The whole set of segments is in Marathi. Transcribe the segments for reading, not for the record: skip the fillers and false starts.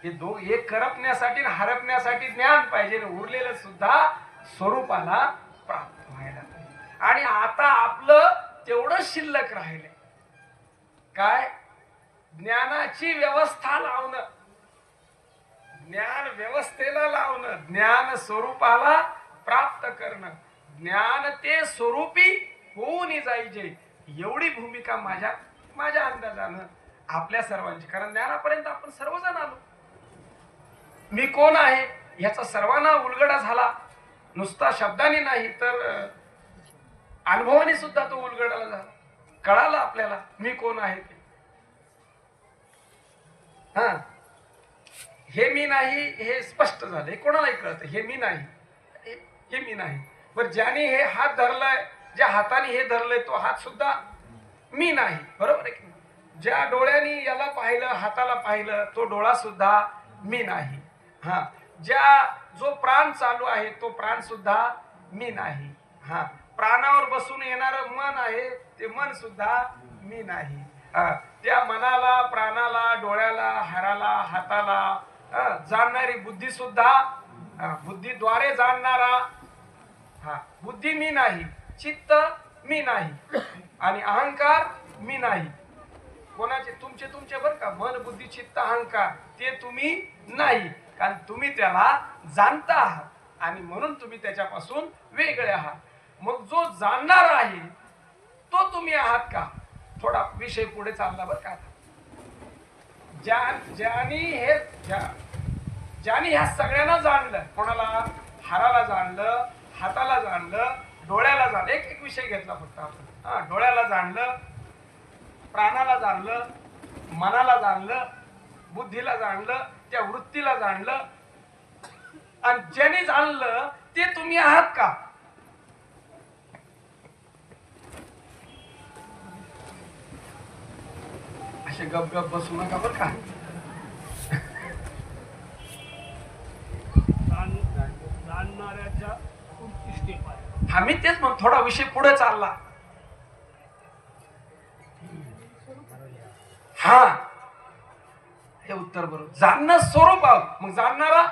हे एक करपण्यासाठी आणि हरपण्यासाठी ज्ञान पाहिजे, उरलेलं सुद्धा स्वरूपाला प्राप्त व्हायला पाहिजे. आणि आता आपलं तेवढं शिल्लक राहिले काय? ज्ञानाची व्यवस्था लावणं, ज्ञान व्यवस्थेला लावणं, ज्ञान स्वरूपाला प्राप्त करणं, ज्ञान ते स्वरूपी होऊन जायचे, एवढी भूमिका माझ्या अंदाजानं आपल्या सर्वांची. कारण ज्ञानापर्यंत आपण सर्वजण आलो. मी कोण आहे याचा सर्वांना उलगडा झाला, नुसता शब्दाने नाही तर अनुभवाने सुद्धा तो उलगडला झाला. कळालं आपल्याला मी कोण आहे ते. हा, हे मी नाही हे स्पष्ट झालं, हे कोणालाही कळतं. हे मी नाही, हे मी नाही. बरं, ज्याने हे हात धरलाय, ज्या हाताने हे धरलंय तो हात सुद्धा मी नाही, बरोबर आहे की? ज्या डोळ्याने याला पाहिलं, हाताला पाहिलं, तो डोळा सुद्धा मी नाही. हा, जो प्राण चालू आहे तो प्राण सुद्धा मी नाही. हा, प्राणावर बसून येणार मन आहे ते मन सुद्धा मी नाही. त्या मनाला, प्राणाला, डोळ्याला, हाराला, हाताला जाणणारी बुद्धी सुद्धा, बुद्धीद्वारे जाणणारा बुद्धी मी नाही, चित्त मी नाही आणि अहंकार मी नाही. कोणाचे? तुमचे बरं का. मन, बुद्धी, चित्त, अहंकार ते तुम्ही नाही, कारण तुम्ही त्याला जाणता आहात आणि म्हणून तुम्ही त्याच्यापासून वेगळे आहात. मग जो जाणणार आहे तो तुम्ही आहात का? थोडा विषय पुढे चालला बरं का. ज्याने ह्या सगळ्यांना जाणलं, कोणाला? हाराला जाणलं, हाताला जाणलं, डोळ्याला जाणलं. एक विषय घेतला फक्त आपण. डोळ्याला जाणलं, प्राणाला जाणलं, मनाला जाणलं, बुद्धीला जाणलं, त्या वृत्तीला जाणलं. आणि ज्याने जाणलं ते तुम्ही आहात का? असे गप बसू नका बरं का. आम्ही तेच मग थोडा विषय पुढे चालला. हा, हे उत्तर बरोबर. जाणणं स्वरूप आहोत. मग जाणणारा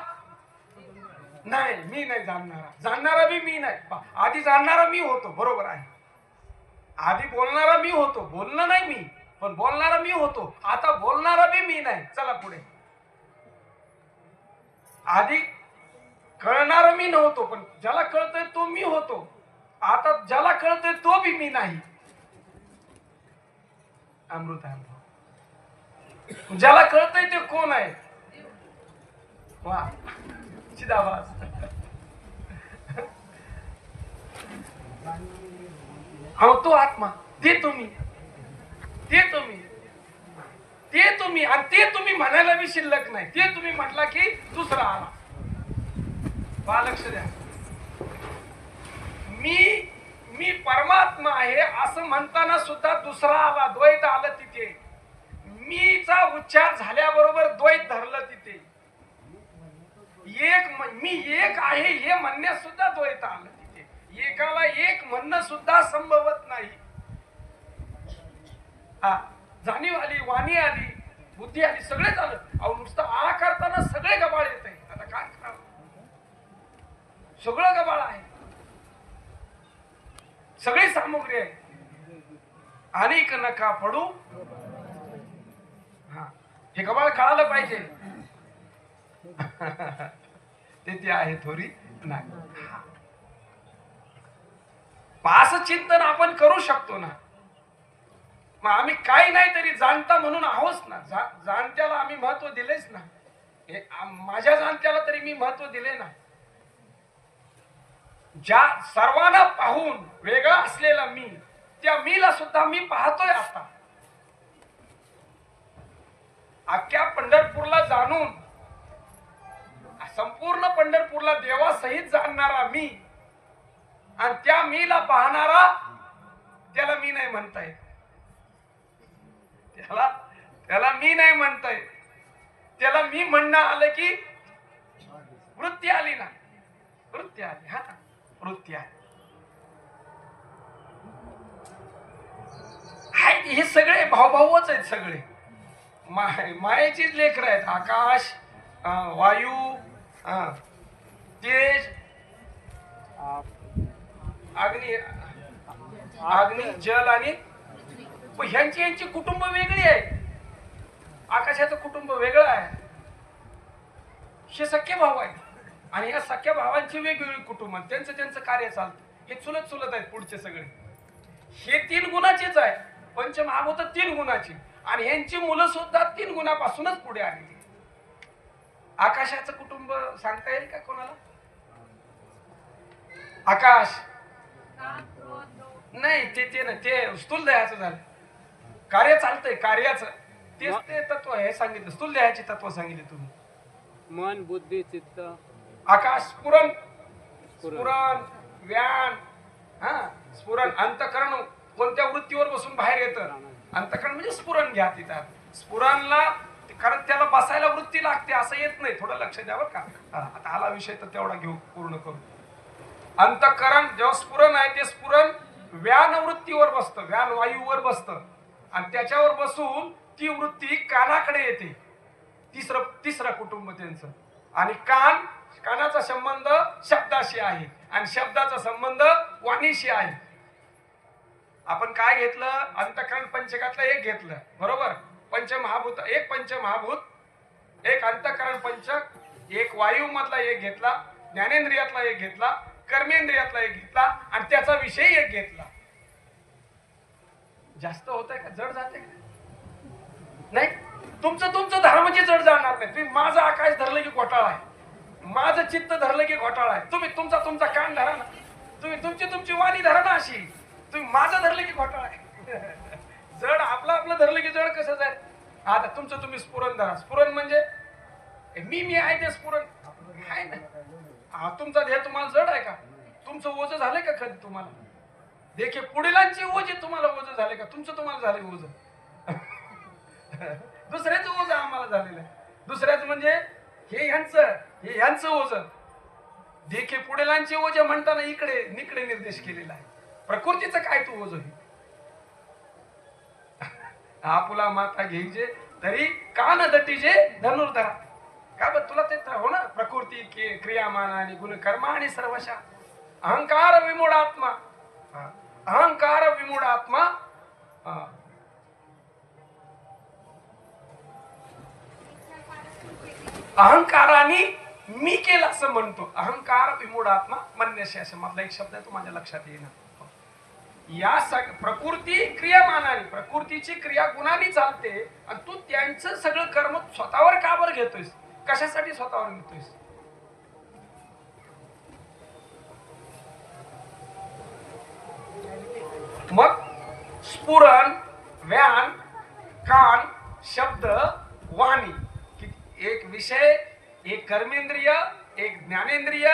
नाही, मी नाही जाणणारा. जाणणारा बी मी नाही. आधी जाणणारा मी होतो, बरोबर आहे. आधी बोलणारा मी होतो, बोलणं नाही मी, पण बोलणारा मी होतो. आता बोलणारा बी मी नाही. चला पुढे. आधी कळणारा मी नव्हतो, पण ज्याला कळतंय तो मी होतो. आता ज्याला कळतंय तो बी मी नाही. अमृत आहे. ज्याला कळतंय ते कोण आहे? वा, चिदाभास. हो, तो आत्मा. ते तुम्ही, ते तुम्ही, ते तुम्ही. आणि ते तुम्ही म्हणायला बी शिल्लक नाही. ते तुम्ही म्हटला की दुसरा आला. पहा, लक्ष द्या. मी परमात्मा आहे असं म्हणताना सुद्धा दुसरा आला, द्वैत आलं तिथे. मीचा उच्चार झाल्याबरोबर द्वैत धरलं तिथे. मी एक आहे हे म्हणण्यास सुद्धा द्वैत आलं तिथे. एकाला एक म्हणणं सुद्धा संभवत नाही. जाणीव आली, वाणी आली, बुद्धी आली, सगळेच आलं. अहो, नुसतं आ करताना सगळे गबाळ येत आहे. आता काय करावं? सगळं गबाळ आहे, सगळी सामुग्री आहे. अनेक नका पडू. हे गबाळ कळालं पाहिजे. ते आहे थोडी नाही. असं चिंतन आपण करू शकतो ना. मग आम्ही काही नाही तरी जाणता म्हणून आहोच ना. जाणत्याला आम्ही महत्व दिलेच ना. माझ्या जाणत्याला तरी मी महत्व दिले ना. ज्या सर्वांना पाहून वेगळा असलेला मी, त्या मीला सुद्धा मी पाहतोय. आता अख्ख्या पंढरपूरला जाणून, संपूर्ण पंढरपूरला देवासहित जाणणारा मी आणि त्या मीला पाहणारा, त्याला मी नाही म्हणता येत. त्याला मी नाही म्हणता येत. त्याला मी म्हणणं आलं की वृत्ती आली ना. वृत्ती आली. हा, वृत्ती आली. हे सगळे भाऊच आहेत. सगळे मायेचीच लेकरं आहेत. आकाश, वायू, तेज, अग्नी, अग्नी, जल आणि ह्यांची कुटुंब वेगळी आहे. आकाशाचं कुटुंब वेगळं आहे. हे सख्खे भाऊ आहेत आणि या सख्या भावांची वेगवेगळी कुटुंब, त्यांचं कार्य चालतं. हे चुलत आहेत पुढचे सगळे. हे 3 गुणाचेच आहे. पंचमहाभूत 3 गुणाची आणि यांची मुलं सुद्धा 3 गुणापासूनच पुढे आली. आकाशाचं कुटुंब सांगता येईल का कोणाला? आकाश नाही, ते स्थूल देहाचं झालं. कार्य चालतंय, कार्याचं तेच ते तत्व आहे सांगितलं. स्थूल देहाची तत्व सांगितले तुम्ही. मन, बुद्धी, चित्त. आकाश स्फुरण, व्यान, स्फुरण. अंतकरण कोणत्या वृत्तीवर बसून बाहेर येतं? अंतकरण म्हणजे स्फुरण घ्या तिथं. स्फुरणला कारण त्याला बसायला वृत्ती लागते, असं येत नाही. थोडं लक्ष द्यावं का? आता आला विषय तर तेवढा घेऊ, पूर्ण करू. अंतकरण जेव्हा स्फुरण आहे ते स्फुरण व्यान वृत्तीवर बसतं, व्यान वायूवर बसतं आणि त्याच्यावर बसून ती वृत्ती कानाकडे येते. तिसरं कुटुंब त्यांचं. आणि कानाचा संबंध शब्दाशी आहे आणि शब्दाचा संबंध वाणीशी आहे. आपण काय घेतलं? अंतकरण पंचकातलं एक घेतलं, बरोबर. पंचमहाभूत, एक पंचमहाभूत, एक अंतकरण पंचक, एक वायू मधला एक घेतला, ज्ञानेंद्रियातला एक घेतला, कर्मेंद्रियातला एक घेतला आणि त्याचा विषय एक घेतला. जास्त होत आहे का? जड जाते का? नाही. तुमचं धर्माची जड जाणार नाही. तुम्ही माझं आकाश धरलं की घोटाळा आहे, माझं चित्त धरलं की घोटाळा आहे. तुम्ही तुमचा कान धरा ना, तुम्ही तुमची वाणी धरा ना अशी. तुम्ही माझं धरलं की घोटाळा आहे. जड आपलं धरलं की जड कसं जाईल? आता तुम्ही स्फुरण धरा. स्फुरण म्हणजे मी आहे ते स्फुरण आहे ना. तुमचा देह तुम्हाला जड आहे का? तुमचं ओझं झालंय का कधी तुम्हाला? देखे पुढीलांची ओझे तुम्हाला ओझं झाले का? तुमचं तुम्हाला झालंय ओझं. दुसऱ्याचं ओझं आम्हाला झालेलं आहे. दुसऱ्याचं म्हणजे हे ह्यांचं ओझं. देखे पुढीलांची ओझे म्हणताना इकडे निर्देश केलेला आहे. प्रकृतीचं काय तू ओझं? आपुला माता घ्यायचे तरी कान दटीजे धनुर्धरा. का बर तुला ते हो ना, प्रकृती क्रियामान आणि गुणकर्म आणि सर्वशा. अहंकार विमूढ आत्मा, अहंकार विमूढ आत्मा. अहंकाराने मी केलं असं म्हणतो. अहंकार विमूढ आत्मा मन्यसे असं मधला एक शब्द आहे, तो माझ्या लक्षात येईना. या प्रकृती क्रियामानाने, प्रकृतीची क्रिया गुणांनी चालते आणि तू त्यांचं सगळं कर्म स्वतःवर का बरं घेतोयस? कशासाठी स्वतःवर घेतोयस? मग स्फुरण, व्यान, कान, शब्द, वाणी, एक विषय, एक कर्मेंद्रिय, एक ज्ञानेंद्रिय,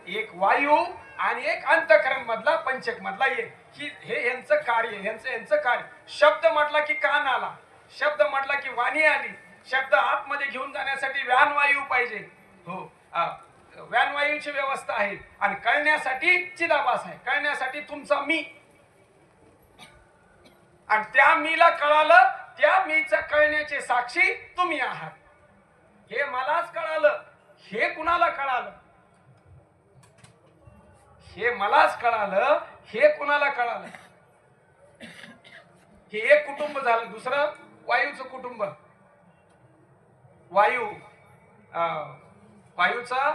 एक वायू आणि एक अंतकरण मधला पंचक मधला एक. हे यांचं कार्य. शब्द म्हटला की कान आला, शब्द म्हटला की वाणी आली. शब्द आतमध्ये घेऊन जाण्यासाठी व्यान वायू पाहिजे. हो, व्यान वायूची व्यवस्था आहे. आणि कळण्यासाठी चिदाभास आहे, कळण्यासाठी तुमचा मी. आणि त्या मीला कळालं, त्या मीचा कळण्याचे साक्षी तुम्ही आहात. हे मलाच कळालं. हे कुणाला कळालं? हे मलाच कळालं. हे कुणाला कळालं? हे एक कुटुंब झालं. दुसरं वायूचं कुटुंब. वायूचा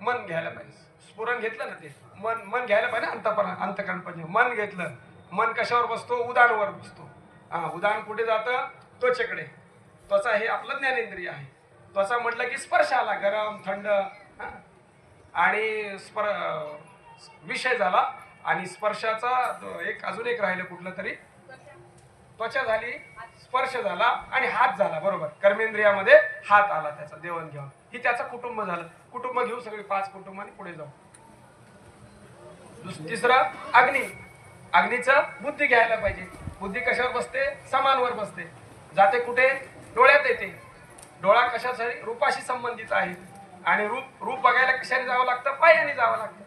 मन घ्यायला पाहिजे. स्फुरण घेतलं ना, ते मन घ्यायला पाहिजे. अंतकरण पाहिजे. मन घेतलं. मन कशावर बसतो? उदानवर बसतो. उदान कुठे जातं? त्वचेकडे. त्वचा हे आपलं ज्ञानेंद्रिय आहे. त्वचा म्हटलं की स्पर्श आला, गरम थंड. आणि विषय झाला. आणि स्पर्शाचा अजून एक राहिलं कुठलं तरी. त्वचा झाली, स्पर्श झाला आणि हात झाला, बरोबर. कर्मेंद्रियामध्ये हात आला, त्याचा देवाणघेवाण. ही त्याचं कुटुंब झालं. कुटुंब घेऊ सगळे 5 कुटुंबांनी पुढे जाऊ. तिसरं अग्नी. अग्नीचं बुद्धी घ्यायला पाहिजे. बुद्धी कशावर बसते? समानवर बसते. जाते कुठे? डोळ्यात येते. डोळा कशासाठी? रूपाशी संबंधित आहे. आणि रूप बघायला कशाने जावं लागतं? पायाने जावं लागतं.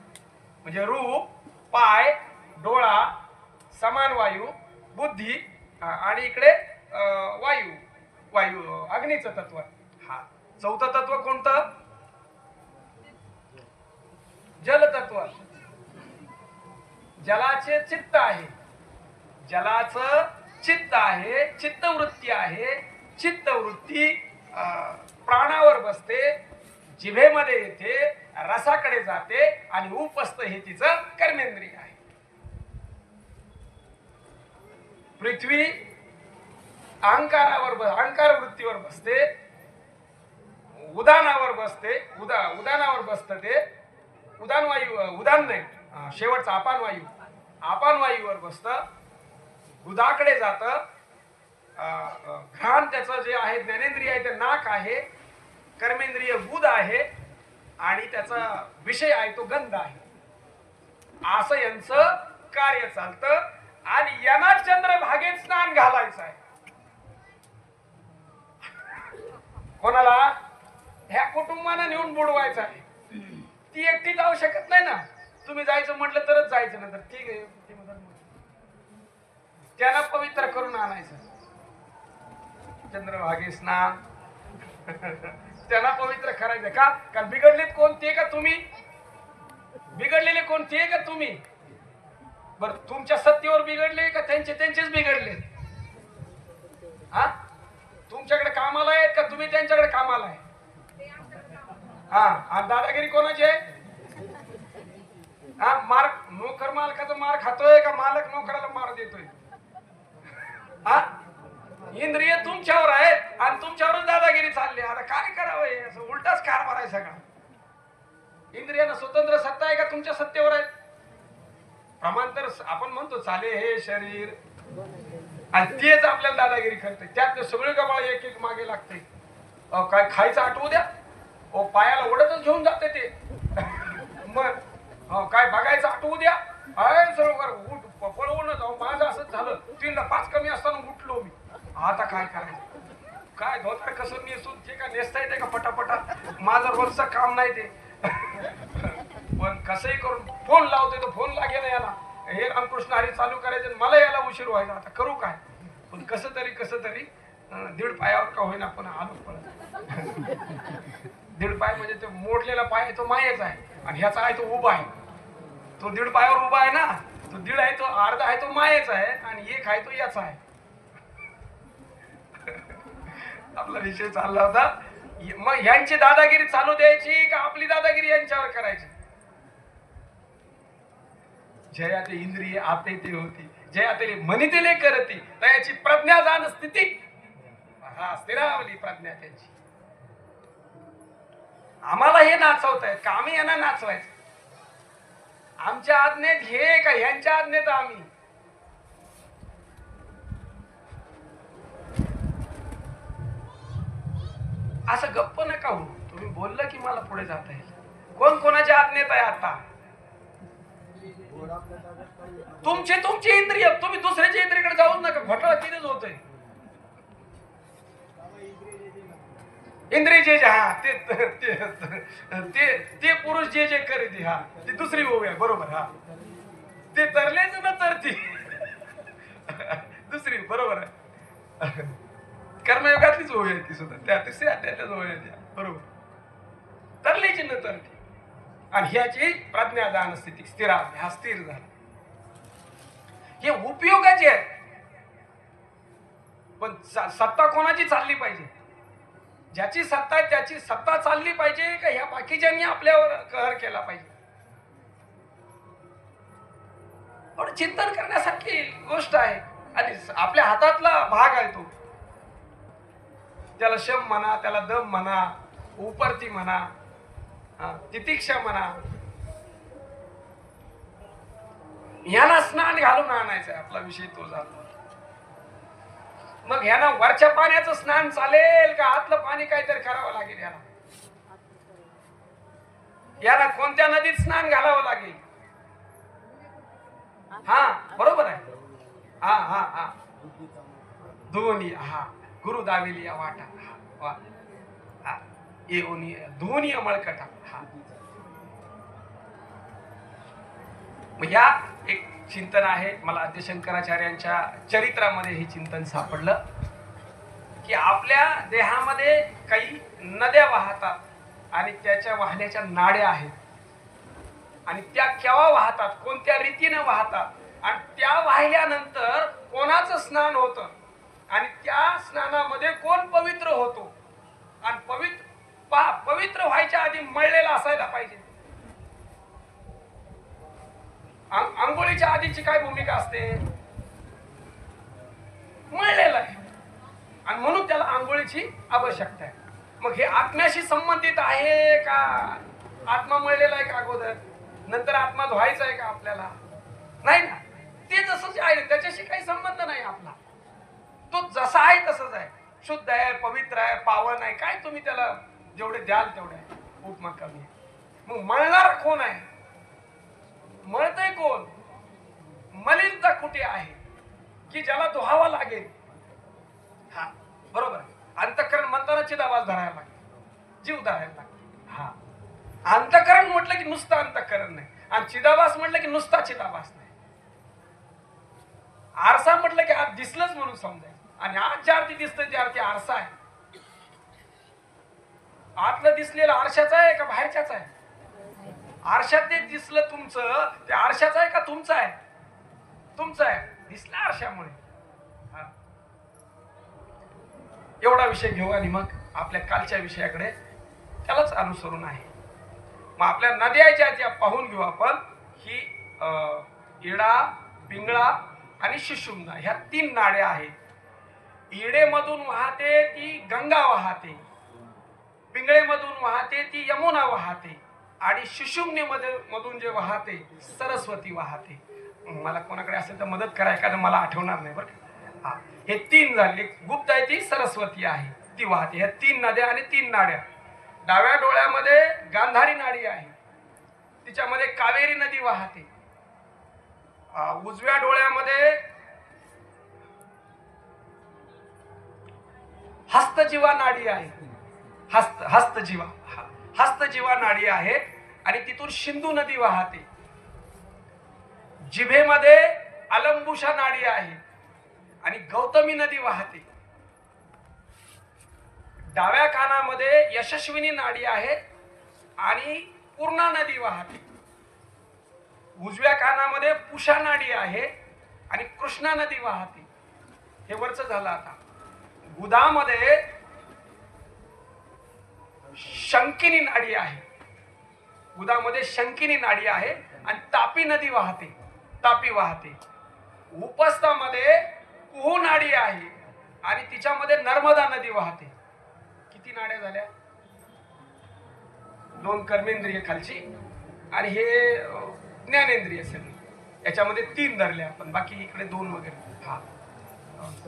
म्हणजे रूप, पाय, डोळा, समान वायू, बुद्धी आणि इकडे वायू अग्नीचं तत्व आहे. हा चौथं तत्व कोणतं? जलतत्व. जलाचे चित्त आहे, जलाचं चित्त आहे, चित्तवृत्ती आहे. चित्तवृत्ती प्राणावर बसते, जिभेमध्ये येते, रसाकडे जाते आणि उपस्थ हे तिचं कर्मेंद्रिय आहे. पृथ्वी अहंकार वृत्तीवर बसते, उदानावर बसते, उदानावर बसतं ते उदान वायू, उदान नाही, शेवटचा अपान वायूवर बसतं, गुदाकडे जातं. घ्राण त्याचं जे आहे ज्ञानेंद्रिय आहे ते नाक आहे, कर्मेंद्रिय गुद आहे आणि त्याचा विषय आहे तो गंध आहे. असं यांचं कार्य चालतं आणि यांना चंद्रभागेत स्नान घालायचं आहे. कोणाला? ह्या कुटुंबानं नेऊन बुडवायचं आहे. ती एकटी जाऊ शकत नाही ना, तुम्ही जायचं म्हटलं तरच जायचं, नंतर ठीक आहे त्यांना पवित्र करून आणायचं. चंद्रभागे स्नान त्यांना पवित्र करायचं का? कारण बिघडलेत कोण? ते का तुम्ही? बिघडलेले कोण? ते का तुम्ही? बर तुमच्या सत्तेवर बिघडले का त्यांचेच बिघडले? हा तुमच्याकडे कामाला आहेत का तुम्ही त्यांच्याकडे कामाला आहे? हा आणि दादागिरी कोणाची आहे? हा नोकर मालकाचा मार खातोय का मालक नोकराला मार देतोय? हा इंद्रिय तुमच्यावर आहेत आणि तुमच्यावरच दादागिरी चालली. आता काय करावं? हे असं उलटाच कारभार आहे सगळा. इंद्रियांना स्वतंत्र सत्ता आहे का तुमच्या सत्तेवर आहेत? प्रमांतर आपण म्हणतो चाले हे शरीर आणि तेच आपल्याला दादागिरी करते. त्यात सगळे गबाळ एक एक मागे लागते. काय खायचं आठवू द्या, पायाला ओढतच घेऊन जाते ते. मग काय बघायचं आठवू द्या, उठ पळवून जाऊ. माझं असंच झालं, 3ला 5 कमी असताना उठलो मी. आता काय करायचं? काय धोतर कसं नेसून ते का नेसता येते का पटापटा? माझं रोजचं काम नाही ते. पण कसंही करून फोन लावतोय तो फोन लागेल याला. हे रामकृष्ण हरी चालू करायचं, मला याला उशीर व्हायचा. आता करू काय? पण कसं तरी 1.5 पायावर का होईना पण आलो पळत. 1.5 पाय म्हणजे तो मोडलेला पाय आहे तो मायेचा आहे आणि ह्याचा आहे तो उभा आहे. तो 1.5 पायावर उभा आहे ना, तो 1.5 आहे तो अर्धा आहे तो मायेचा आहे आणि 1 आहे तो याचा आहे. आपला विषय चालला होता. मग यांची दादागिरी चालू द्यायची का आपली दादागिरी यांच्यावर करायची? जया ते इंद्रिय आते ते होती, जया ते मनितेले करती, त्याची प्रज्ञा जाण स्थिती. हा स्थिरावली प्रज्ञा त्यांची. आम्हाला हे नाचवत आहेत का आम्ही यांना नाचवायचं? आमच्या आज्ञेत हे का ह्यांच्या आज्ञेत आम्ही? असं गप्प नका हो. तुम्ही बोललं की मला पुढे जाता येईल. कोण कोणाच्या आज्ञेत आहे आता? तुमची इंद्रिय. तुम्ही दुसऱ्याच्या इंद्रियकडे जाऊच नका. घोटाळा तिथेच होतोय. इंद्रिय जे हा ते पुरुष जे करीत हा ती दुसरी ओवी आहे. बरोबर. हा ते तरलेच ना तरती दुसरी. बरोबर आहे. कर्मयोगातलीच ओवी आहे ती सुद्धा. त्या तिसऱ्या त्याच्याच ओवी आहे त्या. बरोबर. तरलेची न तरती आणि ह्याची प्रज्ञा जाण स्थिती स्थिरा. हा स्थिर झाला. हे उपयोगाचे आहेत. पण सत्ता कोणाची चालली पाहिजे? ज्याची सत्ता आहे त्याची सत्ता चालली पाहिजे का ह्या बाकीच्यांनी आपल्यावर कहर केला पाहिजे? पण चिंतन करण्यासारखी गोष्ट आहे आणि आपल्या हातातला भाग आहे तो. त्याला शम म्हणा, त्याला दम म्हणा, उपरती म्हणा, तितिक्षा म्हणा. ह्याला स्नान घालून आणायचं. आपला विषय तो झाला. मग ह्याला वरच्या पाण्याचं स्नान चालेल का आतलं पाणी काहीतरी करावं लागेल? याला कोणत्या नदीत स्नान घालावं लागेल? हा बरोबर आहे. हा हा हा धुवनी. हा गुरु दाविली वाटा. हा वा येऊनी धुवनी मळकटा. हा मग या एक चिंतन आहे. मला आद्यशंकराचार्यांच्या चरित्रामध्ये हे चिंतन सापडलं. की आपल्या देहामध्ये काही नद्या वाहतात आणि त्याच्या वाहण्याच्या नाड्या आहेत आणि त्या केव्हा वाहतात, कोणत्या रीतीने वाहतात आणि त्या वाहिल्यानंतर कोणाचं स्नान होतं आणि त्या स्नानामध्ये कोण पवित्र होतो आणि पवित्र व्हायच्या आधी मळलेला असायला पाहिजे. आंघोळीच्या आधीची काय भूमिका असते, मळलेला आहे आणि म्हणून त्याला आंघोळीची आवश्यकता आहे. मग हे आत्म्याशी संबंधित आहे का, आत्मा मळलेला आहे का अगोदर, नंतर आत्मा धुवायचा आहे का आपल्याला, नाही ना. ते जसंच आहे त्याच्याशी काही संबंध नाही आपला. तो जसा आहे तसंच आहे, शुद्ध आहे, पवित्र आहे, पावन आहे. काय तुम्ही त्याला जेवढे द्याल तेवढे उपमा कमी आहे. मग मळणार कोण आहे, मळतय कोण, मलिनता कुठे आहे की ज्याला धुवावा लागेल. हा बरोबर आहे. अंतःकरण म्हणताना चिदावास धरायला लागतो, जीव धरायला लागतो. हा अंतःकरण म्हटलं की नुसतं अंतःकरण नाही आणि चिदावास म्हटलं की नुसता चिदावास नाही. आरसा म्हटलं की आज दिसलंच म्हणून समजायचं आणि आज ज्या अर्थी दिसतं त्या अर्थी आरसा आहे. आतलं दिसलेलं आरशाचं आहे का बाहेरच्याच आहे, आरशात ते दिसलं तुमचं ते आरशाचं आहे का तुमचं आहे, तुमचं आहे, दिसलं आरशामुळे. एवढा विषय घेऊ आणि मग आपल्या कालच्या विषयाकडे त्यालाच अनुसरून आहे. मग आपल्या नद्या ज्या पाहून घेऊ आपण, ही इडा, पिंगळा आणि सुषुम्ना ह्या 3 नाड्या आहेत. इडेमधून वाहते ती गंगा वाहते, पिंगळेमधून वाहते ती यमुना वाहते आणि सुषुम्नेमध्ये मधून जे वाहते सरस्वती वाहते. मला कोणाकडे असेल तर मदत करा, एखादं मला आठवणार नाही बरं का. हा हे 3 झाले. गुप्त आहे ती सरस्वती आहे, ती वाहते. ह्या 3 नद्या आणि 3 नाड्या. डाव्या डोळ्यामध्ये गांधारी नाडी आहे, तिच्यामध्ये कावेरी नदी वाहते. उजव्या डोळ्यामध्ये हस्तजीवा नाडी आहे, हस्तजीवा नाडी आहे आणि तिथून सिंधू नदी वाहते. जिभेमध्ये अलंबुषा नाडी आहे आणि गौतमी नदी वाहते. डाव्या कानामध्ये यशस्विनी नाडी आहे आणि पूर्णा नदी वाहते. उजव्या कानामध्ये पुषा नाडी आहे आणि कृष्णा नदी वाहते. हे वरचं झालं. आता गुदामध्ये शंकिनी नाडी आहे, गुदामध्ये शंकिनी नाडी आहे आणि तापी नदी वाहते, तापी वाहते. उपस्थामध्ये कुहू नाडी आहे आणि तिच्यामध्ये नर्मदा नदी वाहते. किती नाड्या झाल्या, 2 कर्मेंद्रिय खालची आणि हे ज्ञानेंद्रिय सगळी, याच्यामध्ये 3 धरले आपण, बाकी इकडे 2 वगैरे. हा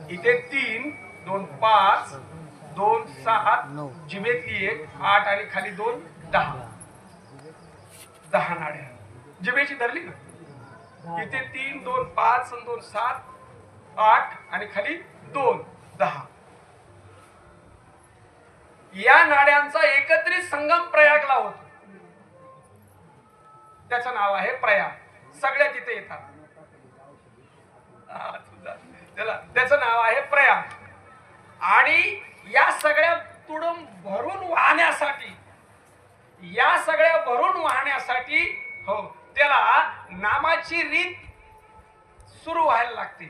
इथे 3, 2 5, 2 7, जिभेतली 1 8 आणि खाली 2 10, 10 नाड्या जिभेची धरली ना. इथे 3, 2 5, 2 7, 8 आणि खाली 2 10. या नाड्यांचा एकत्रित संगम प्रयागला होतो, त्याचं नाव आहे प्रयाग. सगळ्या तिथे येतात, त्याचं नाव आहे प्रयाग. आणि या सगळ्या तुडून भरून वाहण्यासाठी, या सगळ्या भरून वाहण्यासाठी हो त्याला नामाची रीत सुरू व्हायला लागते,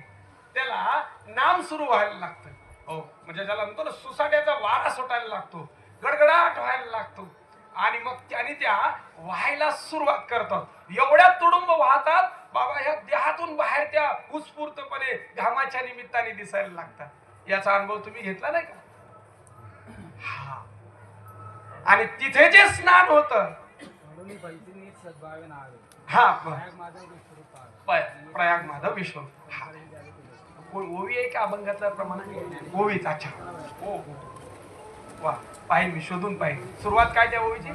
त्याला नाम सुरू व्हायला लागतं. हो म्हणजे ज्याला म्हणतो ना सुसाट्याचा वारा सुटायला लागतो, गडगडाट व्हायला लागतो आणि मग त्याने त्या व्हायला सुरुवात करतात. एवढ्या तुडुंब वाहतात बाबा, ह्या देहातून बाहेर त्या उत्स्फूर्तपणे घामाच्या निमित्ताने दिसायला लागतात. याचा अनुभव तुम्ही घेतला नाही का. हा आणि तिथे जे स्नान होत, हा प्रयाग माधव विश्वरूप. हा ओवी आहे का अभंगातल्या प्रमाणात, ओवीच. अच्छा हो वा, पाहिजे मी शोधून पाहिजे. सुरुवात काय त्या ओवीची,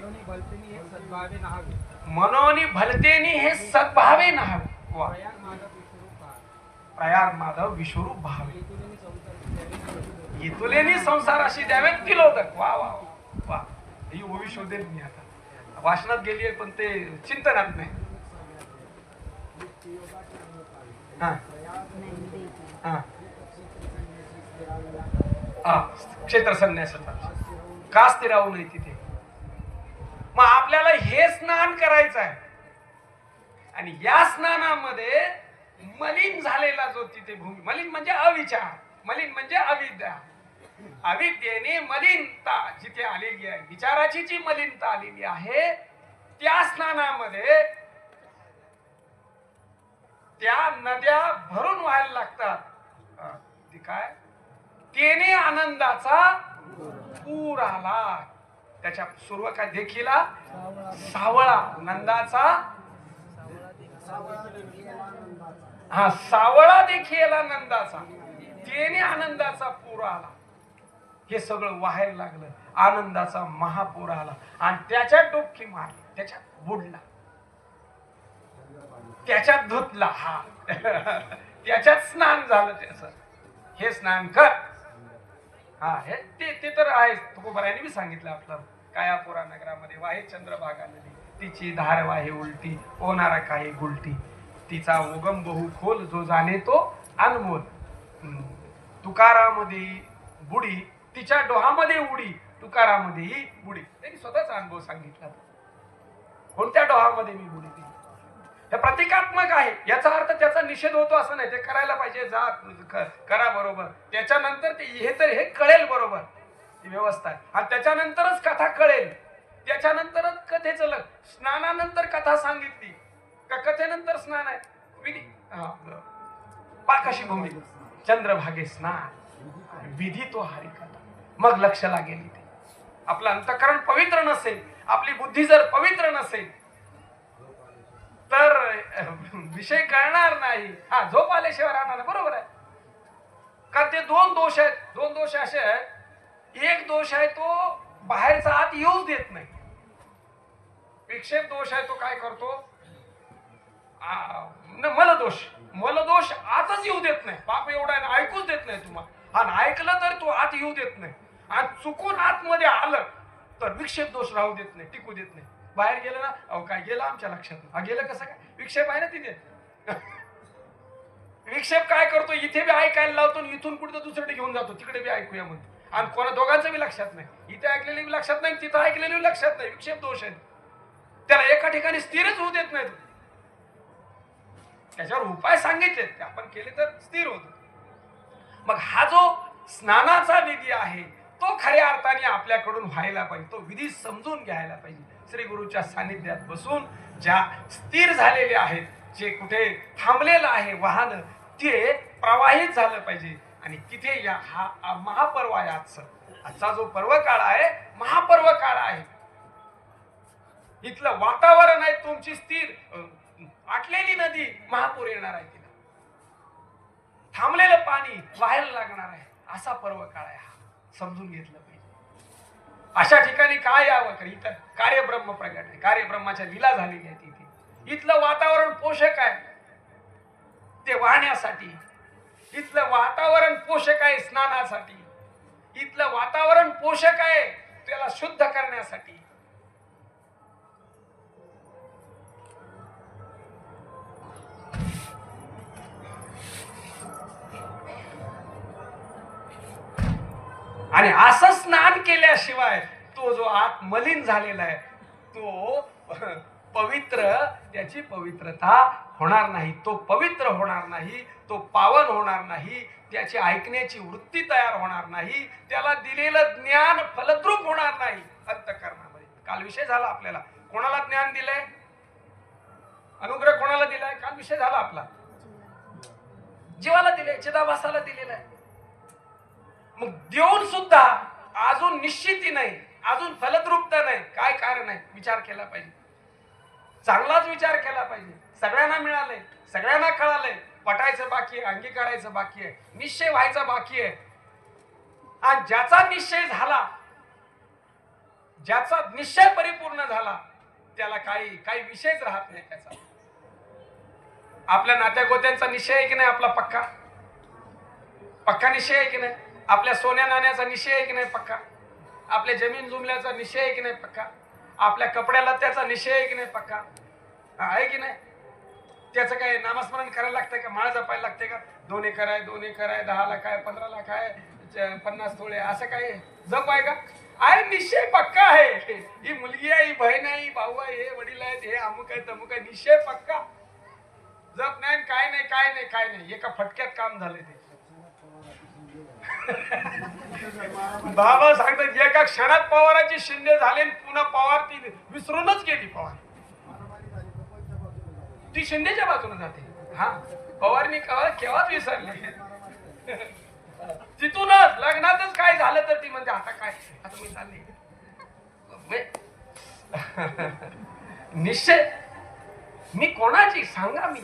मनोनी भलतेनी हे सद्भावे नाहावे. वा, प्रयाग माधव विश्वरूप भावे, येतुलेनी संसाराशी द्यावे तिलोदक. वा वा वा, ही ओवी शोधेल मी आता. वाचनात गेली आहे पण ते चिंतनात नाही. हा हा क्षेत्र संन्यासाचा का स्थिर राहू नये तिथे. मग आपल्याला हे स्नान करायचं आहे आणि या स्नानामध्ये मलिन झालेला जो तिथे भूमी, मलिन म्हणजे अविचार, मलिन म्हणजे अविद्या, अविद्येने मलिनता जिथे आलेली आहे, विचाराची जी मलिनता आलेली आहे, त्या स्नानामध्ये त्या नद्या भरून व्हायला लागतात. ती काय, तेने आनंदाचा पूर आला. त्याच्या सुरुवात काय देखीला सावळा नंदाचा, सावळा देखील नंदाचा, तेने आनंदाचा पूर आला. हे सगळं व्हायला लागलं, आनंदाचा महापूर आला आणि त्याच्यात डुबकी मारली, त्याच्यात बुडला, त्याच्यात धुतला, त्याच्यात स्नान झालं त्याच. हे स्नान कर. हे ते तर आहे. तुकोबारायांनी बी सांगितलं आपलं, कायापुरा नगरामध्ये वाहे चंद्रभागा नदी, तिची धार वाहे उलटी, होणारा काही गुलटी, तिचा उगम बहु खोल, जो जाणे तो अनमोल. तुकारामध्ये बुडी, तिच्या डोहामध्ये उडी, तुकारामध्येही बुडी. त्यांनी स्वतःचा अनुभव सांगितला. कोणत्या डोहामध्ये मी बुडी दिली. हे प्रतिकात्मक आहे. याचा अर्थ त्याचा निषेध होतो असं नाही. ते करायला पाहिजे, जा करा बरोबर. त्याच्यानंतर ते हे कळेल बरोबर, ती व्यवस्था आहे. आणि त्याच्यानंतरच कथा कळेल. त्याच्यानंतरच कथेचं स्नानानंतर कथा सांगितली का कथेनंतर स्नान आहे. विधी पाकाशी भूमी, चंद्रभागे स्नान, विधी तो हरिकथा. मग लक्ष लागेल इथे. आपलं अंतःकरण पवित्र नसेल, आपली बुद्धी जर पवित्र नसेल तर विषय कळणार नाही. झोप आल्याशिवाय राहणार. बरोबर आहे. कारण ते दोन दोष आहेत. दोन दोष असे आहेत. एक दोष आहे तो बाहेरचा आत येऊच देत नाही. विक्षेप दोष आहे तो काय करतो, मलदोष. मलदोष आतच येऊ देत नाही. पाप एवढा आहे, ऐकूच देत नाही तुम्हाला. आणि ऐकलं तर तो आत येऊ देत नाही. आणि चुकून आतमध्ये आलं तर विक्षेप दोष राहू देत नाही, टिकू देत नाही. बाहेर गेलं ना, अहो काय गेलं आमच्या लक्षात, गेलं कसं काय, विक्षेप आहे ना तिथे. विक्षेप काय करतो, इथे बी ऐकायला लावतो, इथून कुठे दुसरीकडे घेऊन जातो, तिकडे बी ऐकूया म्हणतो. आणि कोणा दोघांचं बी लक्षात नाही. इथे ऐकलेले बी लक्षात नाही, तिथं ऐकलेले बी लक्षात नाही. विक्षेप दोष आहे. त्याला एका ठिकाणी स्थिरच होऊ देत नाही. त्याच्यावर उपाय सांगितले, ते आपण केले तर स्थिर होतो. मग हा जो स्नानाचा विधी आहे तो खऱ्या अर्थाने आपल्याकडून व्हायला पाहिजे. तो विधी समजून घ्यायला पाहिजे. श्री गुरुच्या सानिध्यात बसून ज्या स्थिर झालेले आहेत, जे कुठे थांबलेलं आहे वाहन, ते प्रवाहित झालं पाहिजे. आणि तिथे हा महापर्व आहे. आजचा जो पर्व काळ आहे, महापर्व काळ आहे. इथलं वातावरण आहे तुमची स्थिर, आटलेली नदी महापूर येणार आहे, तिला थांबलेलं पाणी व्हायला लागणार आहे. असा पर्व काळ आहे हा. समजून घेतलं पाहिजे. अशा ठिकाणी काय यावं, तर इथं कार्यब्रह्म प्रगट आहे. कार्यब्रह्माच्या लीला झालेल्या आहेत इथे. इथलं वातावरण पोषक आहे ते वाहण्यासाठी. इथलं वातावरण पोषक आहे स्नानासाठी. इथलं वातावरण पोषक आहे त्याला शुद्ध करण्यासाठी. आणि असं स्नान केल्याशिवाय तो जो आत मलिन झालेला आहे तो पवित्र, त्याची पवित्रता होणार नाही. तो पवित्र होणार नाही, तो पावन होणार नाही, त्याची ऐकण्याची वृत्ती तयार होणार नाही, त्याला दिलेलं ज्ञान फलद्रूप होणार नाही अंतःकरणामध्ये. काल विषय झाला आपल्याला. कोणाला ज्ञान दिलंय, अनुग्रह कोणाला दिलाय, काल विषय झाला आपला. जीवाला दिले, चिदाभासाला दिलेला आहे. मग देऊन सुद्धा अजून निश्चिती नाही, अजून फलद्रूपता नाही. काय कारण आहे, विचार केला पाहिजे. चांगलाच विचार केला पाहिजे. सगळ्यांना मिळालंय, सगळ्यांना कळालंय, पटायचं बाकी आहे, अंगीकारायचं बाकी आहे, निश्चय व्हायचा बाकी आहे. आणि ज्याचा निश्चय झाला, ज्याचा निश्चय परिपूर्ण झाला, त्याला काही विषयच राहत नाही त्याचा. आपल्या नात्या गोत्यांचा निश्चय आहे की नाही, आपला पक्का पक्का निश्चय आहे की नाही, आपल्या सोन्या नाण्याचा निश्चय आहे की नाही पक्का, आपल्या जमीन जुमल्याचा निश्चय आहे की नाही पक्का, आपल्या कपड्याला त्याचा निश्चय आहे की नाही पक्का, आहे की नाही. त्याचं काय नामस्मरण करायला लागतंय का, माळ जपायला लागते का, 2 एकर आहे, 2 एकर आहे, 10 लाख आहे, 15 लाख आहे, 50 तोळे असं काय जप आहे का? आहे निश्चय पक्का आहे. ही मुलगी आहे, ही बहीण आहे, ही भाऊ आहे, हे वडील आहेत, हे अमुक आहे तमुक आहे, निश्चय पक्का. जप नाही, काय नाही, काय नाही, काय नाही, एका फटक्यात काम झाले ते. बाबा सांगतात एका क्षणात पवाराची शिंदे झाले आणि पुन्हा पवार ती विसरूनच गेली. पवार ती शिंदेच्या बाजूने जाते. हा पवारनी केव्हाच विसरली. तिथूनच लग्नातच काय झालं तर ती म्हणते आता काय, आता मी चालली. निश्चय मी कोणाची सांगा, मी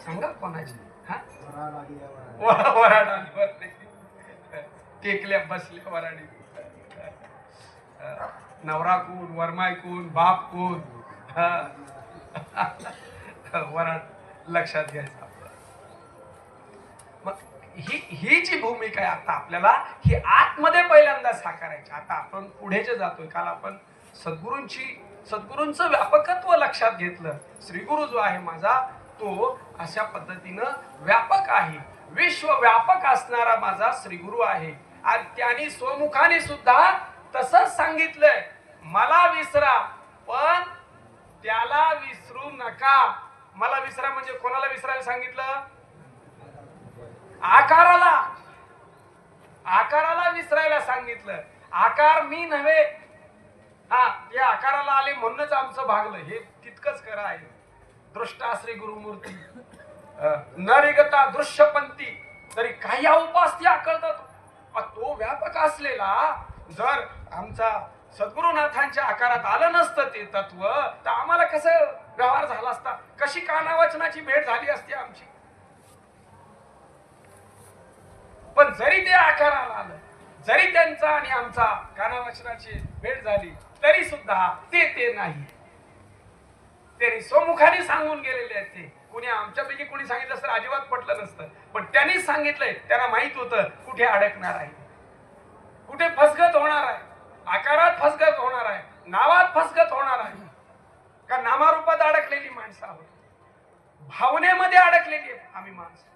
सांगा कोणाची. हा वराडावर टेकल्या बसल्या वराडी. नवरा कोण, वरमाय कोण, बाप कोण, वराड लक्षात घ्यायचं. मग ही जी भूमिका आहे आता आपल्याला ही आतमध्ये पहिल्यांदा साकारायची. आता आपण पुढेचे जातोय. काल आपण सद्गुरूंचं व्यापकत्व लक्षात घेतलं. श्रीगुरु जो आहे माझा तो अशा पद्धतीनं व्यापक आहे, विश्वव्यापक असणारा माझा श्रीगुरु आहे. आणि त्यांनी स्वमुखाने सुद्धा तसंच सांगितलंय, मला विसरा पण त्याला विसरू नका. मला विसरा म्हणजे कोणाला विसरायला सांगितलं? आकाराला विसरायला सांगितलं. आकार मी नव्हे. हा ते आकाराला आले म्हणूनच आमचं भागलं. हे तितकंच खरं आहे. दृष्टा श्री गुरुमूर्ती नरिगता दृश्यपंथी तरी काही उपास्ती आकळतात. तो व्यापक असलेला जर आमचा सद्गुरुनाथांच्या आकारात आलं नसतं ते तत्व तर आम्हाला कसं व्यवहार झाला असता, कशी कानावचनाची भेट झाली असती आमची. पण जरी ते आकाराला आलं, जरी त्यांचा आणि आमचा कानावचनाची भेट झाली तरी सुद्धा ते नाही. त्यांनी स्वमुखाने सांगून गेलेले आहेत. ते कुणी आमच्यापैकी कुणी सांगितलं तर अजिबात पटलं नसतं, पण त्यांनी सांगितलंय. त्यांना माहित होतं कुठे अडकणार आहे, कुठे फसगत होणार आहे, आकारात फसगत होणार आहे, नावात फसगत होणार आहे. का नामारूपात अडकलेली माणसं आहोत, भावनेमध्ये अडकलेली आम्ही माणसं,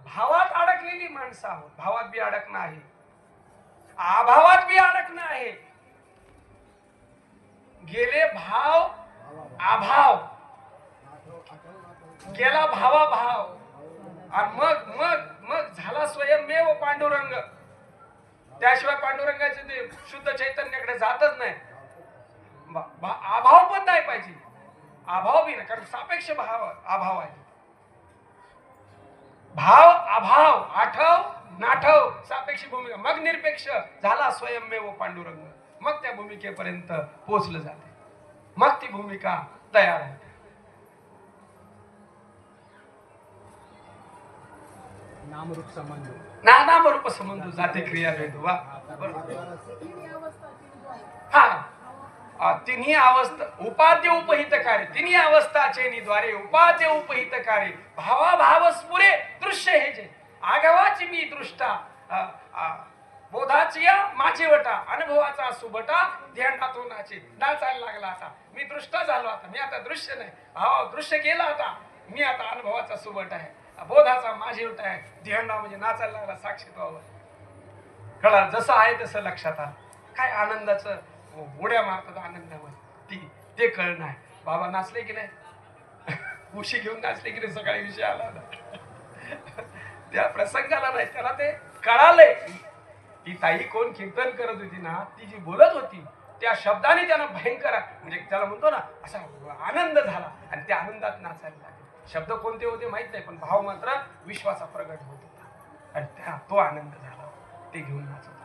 भावात अडकलेली माणसं आहोत. भावात बी अडकणं आहे, अभावात बी अडकणं आहे. गेले भाव अभाव, गेला भावाभाव आणि मग झाला स्वयंमेव पांडुरंग. त्याशिवाय पांडुरंगाचे ते शुद्ध चैतन्याकडे जातच नाही. अभाव पण नाही पाहिजे, अभाव बी नाही, कारण सापेक्ष भाव अभाव आहे. भाव अभाव आठव नाठव सापेक्ष भूमिका, मग निरपेक्ष झाला स्वयंमेव पांडुरंग. मग त्या भूमिकेपर्यंत पोहोचलं जाते, मग ती भूमिका तयार होते. नामरूप संबंध, नामरूप संबंध जाते क्रिया भेद. वा हा तिन्ही अवस्था उपाद्य उपहितकारी, तिन्ही अवस्थाचे निद्वारे उपाद्य उपहितकारी भावाभाव स्फुरे दृश्य हे जे आगवाची मी दृष्टा बोधाची माझी वटा अनुभवाचा सुबटा ध्यानात नाचे नाचायला लागला. आता मी दृष्टा झालो, आता मी आता दृश्य नाही, भाव दृश्य गेला, आता मी आता अनुभवाचा सुबट आहे, बोधाचा माझी वटा आहे, ध्याना म्हणजे नाचायला लागला साक्षीत्वावर. कळा जसं आहे तसं लक्षात आलं. काय आनंदाचं उड्या मारतात आनंदावर, ते कळणं आहे. बाबा नाचले की नाही, उशी घेऊन नाचले की नाही, सकाळी विषय आला ना त्या प्रसंगाला नाही, त्याला ते कळालंय. ती ताई कोण कीर्तन करत होती ना, ती जी बोलत होती त्या शब्दाने त्यांना भयंकर म्हणजे त्याला म्हणतो ना असा आनंद झाला आणि त्या आनंदात नाचायला लागले. शब्द कोणते होते माहित नाही, पण भाव मात्र विश्वाचा प्रगट होत होता आणि त्या तो आनंद झाला, ते घेऊन नाचत होता.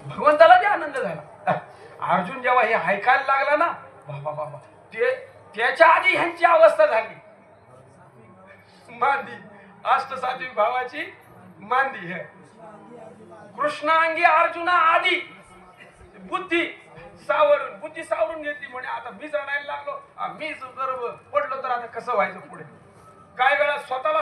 भगवंताला ते आनंद झाला. अर्जुन जेव्हा हे ऐकायला लागला ना, बाबा बाबा ते त्याच्या आधी ह्यांची अवस्था झाली मांदी, अष्टसात्विक भावाची मांदी. है कृष्णांगी अर्जुना आधी बुद्धी सावरून घेतली. म्हणे आता मी रडायला लागलो, मी गर्व पडलो तर आता कसं व्हायचं पुढे. काय वेळा स्वतःला